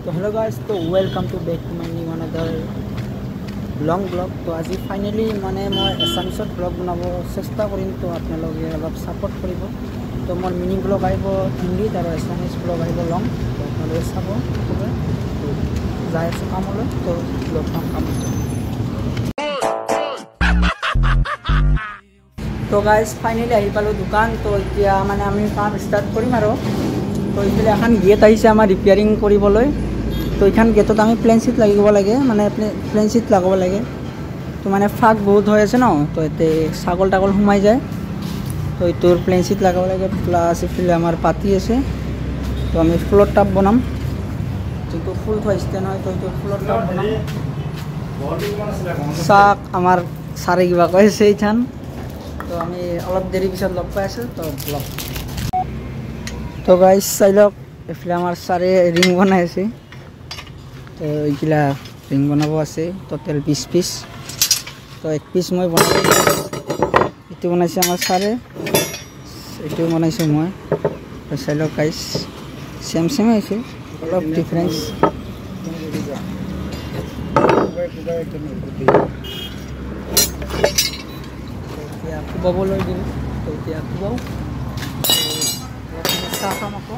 तो hello guys, तो welcome to back to my new another long blog. तो आज फाइनली माने मैं एसामिसत ब्लॉग बनाब चेष्टा करिम। तो आपनालोके अलप सपोर्ट करिब। तो मोर मिनी ब्लॉग आइब हिंदी और एसामिस ब्लॉग आइब लॉन्ग। तो आपनालोके चाब खूबे। तो जाय आছো कामলৈ। तो ब्लॉग काम तो गाइस फाइनली आहि पालो दुकान। तो इतना माने आमी काम स्टार्ट करिम आरो। तो इफाले এখন গেট আহিছে আমাৰ ৰিপেয়াৰিং কৰিবলৈ। तो यहाँ गेटत आमी प्लेन सीट लगे माने प्लेन सीट लगाब लगे। तो माने फाक बहुत हो आछे न, तो ये छागल टागल सोमाई जाए। तो ये प्लेन सीट लगाब लगे। प्लास इफाले आमार पाती आछे। तो आमी फ्लोर टाप बनाम जो फुल थोड़ा स्टैंड है। तो ये फ्लोर टाप बनाम चाक आमार सारे क्या कैसे इथान। तो आमी अलग देरी पिछत लग पाई आछो। तो ब्लॉग तो गाइस चाइ लक इफाले आमार सारे रिंग बनाई आछे। तो ये रिंग बनाब आछे टोटेल 20 पिस। तो एक पिस मैं बना ये बनाइसे आमार सारे ये बनाइसे मैं। तो चाइ लक गाइस सेम सेम आइसे अलग डिफारेंस। खुबाবলৈ दिल। तो इतना खुबाओ चाह खाम आको।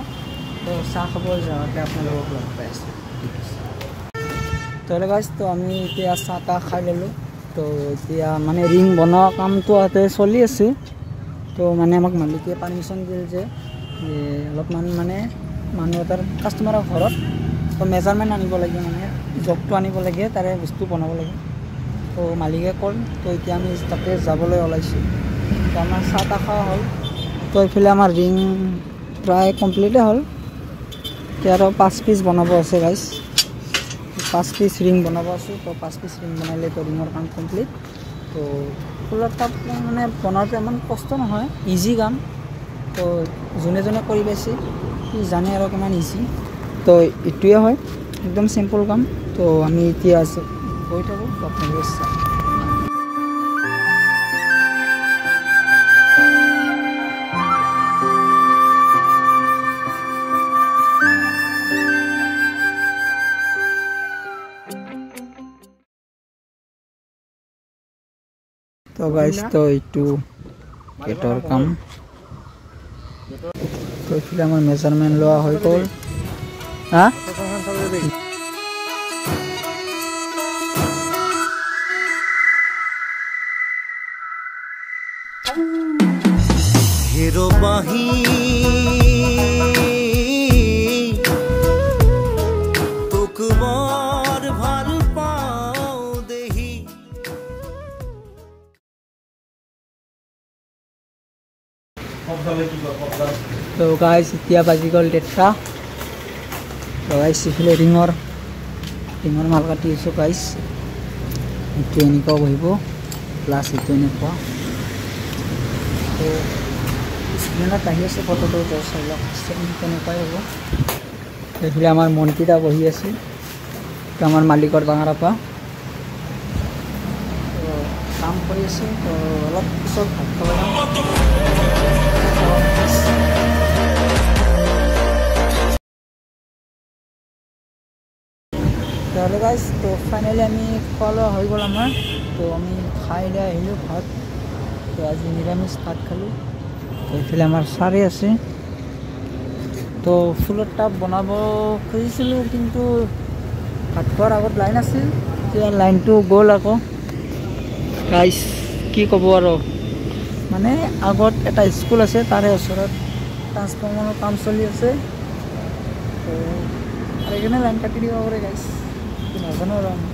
तो चाह खाब जाते आपलोक लग पाई। तो गाइस तो आमी इतना चाह ताह खाई ललो। तो इतना माने रिंग बनवा काम तो आते चलि आछे। तो माने आमाक मालिके पारमिशन दिल जे अलपमान माने मानुह एटार कास्टमारर घरत तो मेजारमेंट आनिब लागे, माने जगटो आनिब लागे, तारे बस्तु बनाब लागे। तो मालिके कल। तो इतना आमी ताते जाबले ओलाइछो। तो आमार चाह ताह खावा हल। तो इफाले आमार रिंग प्राय कमप्लिटे हल। तो 5 पिस बनाब आछे गाइस। 5 पिस रिंग बनाब आछे। तो 5 पिस रिंग बनाइले तो रिंगर काम कमप्लिट। तो फुलर टाप माने बनाते इमान कष्ट নহয়, इजी काम। तो जोने जोने करि पाइছে इ जाने आरो किमान इजी। तो इटुए হয় एकदम सिम्पल काम। तो आमी इतिया गई थाको। तो आपनालोके चाওক। तो गाइस तो ये गेटर काम। तो इफाले आमार मेजारमेंट लोआ हो गल। हाँ हिरो बाही तुकबार भाल पाओ देही। तो गाइस इतना बाजी गल 1:30। तो गाइस इफाले रिंगर माल काटी आছো गाइस। ये एनेकुवा बहिब प्लास ये एनेकुवा। तो स्क्रीनत आहि आछे फटोটো। तो चाइ लक सेम तेनेकुवाई हब। इफाले आमार मन्टिता बहि आछे। तो आमार मालिकर डाঙर आपा तो काम करि आछे। तो अलप पिছত भात खाब जाम। तो हेलो गाइस तो फाइनली आमी खোৱা हो गल आमार। तो आमी खाई ले आहिलो भात। तो आज निरामिष भात खालो। तो इफाले आमार सारे आछे। तो फुलर टाप बनाब खुजिছিলোঁ किन्तु भात खোৱাৰ আগত लाइन আছিল। এতিয়া लाइनটো गल आको। गाइस कि कब आरो माने आगत एटा स्कुल आछे तारे ओसरत ट्रान्सफर्मार काम चलि आछे। तो एखाने लाइन काटि दिबा पारे गाइस नाजानो आरो आमी।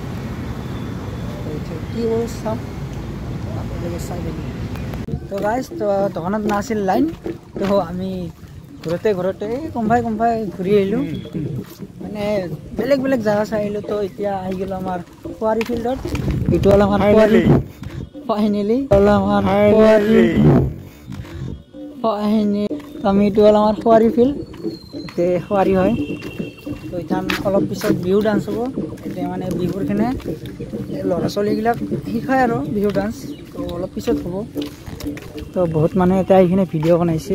तो कि करो चाওক आपलोके चाइ लगे। तो गाइस तो दোकानत नाছিল लाइन। तो आमी घरते कम्फाई घूरी आहिलो माने बेलेग बेलेग जगह चाइ आहिलो। तो इतना आहि गेलो आमार खुवारी फिल्डत। इटु हल आमार खुवारी फाइनली आमी इटु हल आमार खुवारी फिल्ड। इते खुवारी হয়। तो इथान अलप पिছত बिहु डान्स हब। इतना माने बिहुर खेने लड़ा छोलीगिलाक शिकाय आरो बिहु डान्स। तो अलप पिছত हब। तो बहुत मानुहे इतना आइकिने भिडिओ बनाइছে।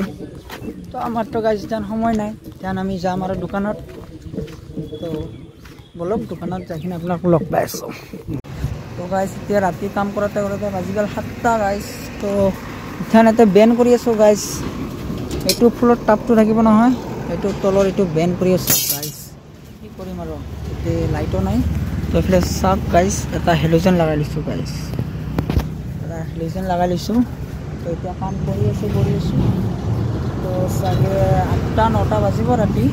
तो आमार तो गाइस इथान समय नाइ। इथान आमी जाम आरो दुकानत। तो বলক দোকানত যাইকিনে আপোনাক লগ পাই আছোঁ তো গাইজ এতিয়া ৰাতি কাম কৰোঁতে আজিকাল 7টা গাইজ তো ইথানতে বেন কৰি আছোঁ গাইজ এইটো ফুলত টাপটো থাকিব নহয় এইটো তলৰ এইটো বেন কৰি আছোঁ গাইজ কি কৰিম আৰু এতিয়া লাইটো নাই তো এইফালে চাওক গাইজ এটা হেলোজেন লগাই লৈছোঁ গাইজ এটা হেলোজেন লগাই লৈছোঁ তো এতিয়া কাম কৰি আছোঁ তো চাগে 8টা 9টা বাজিব ৰাতি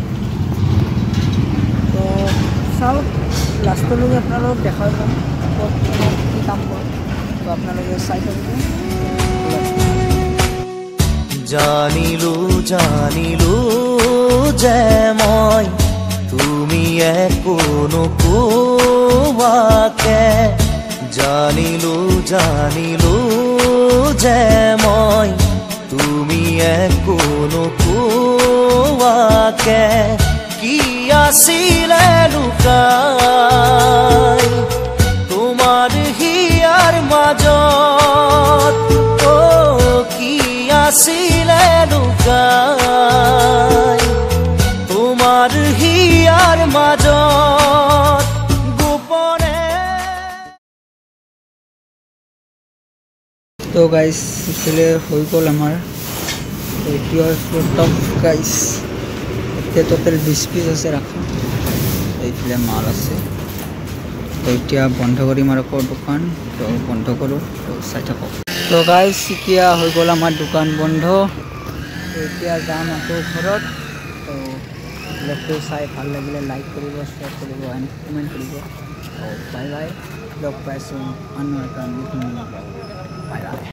তো চাওক লাষ্টলৈকে আপোনালোকক দেখাই পাম কি কাম কৰোঁ তো আপোনালোকে চাই থাকিব জানিলো যে মই তুমি একো নোকোৱাকে জানিলো যে মই তুমি একো নোকোৱাকে কি আছিলে লুকাই তোমাৰ হিয়াৰ মাজত কি আছিলে লুকাই তোমাৰ হিয়াৰ মাজত গোপনে তো গাইজ ইফালে হৈ গ'ল আমাৰ এতিয়া টপ গাইজ এতিয়া টোটেল 20 পিচ আছে ৰাখা এইফালে মাল আছে তো এতিয়া বন্ধ কৰিম আৰু দোকান তো বন্ধ কৰোঁ তো চাই থাকক তো গাইজ এতিয়া হৈ গ'ল আমাৰ দোকান বন্ধ তো এতিয়া যাম আকৌ ঘৰত তো ব্লগটো চাই ভাল লাগিলে লাইক কৰিব শ্বেয়াৰ কৰিব এণ্ড কমেণ্ট কৰিব বাই বাই লগ পাইছোঁ আন এটা নতুন বাই বাই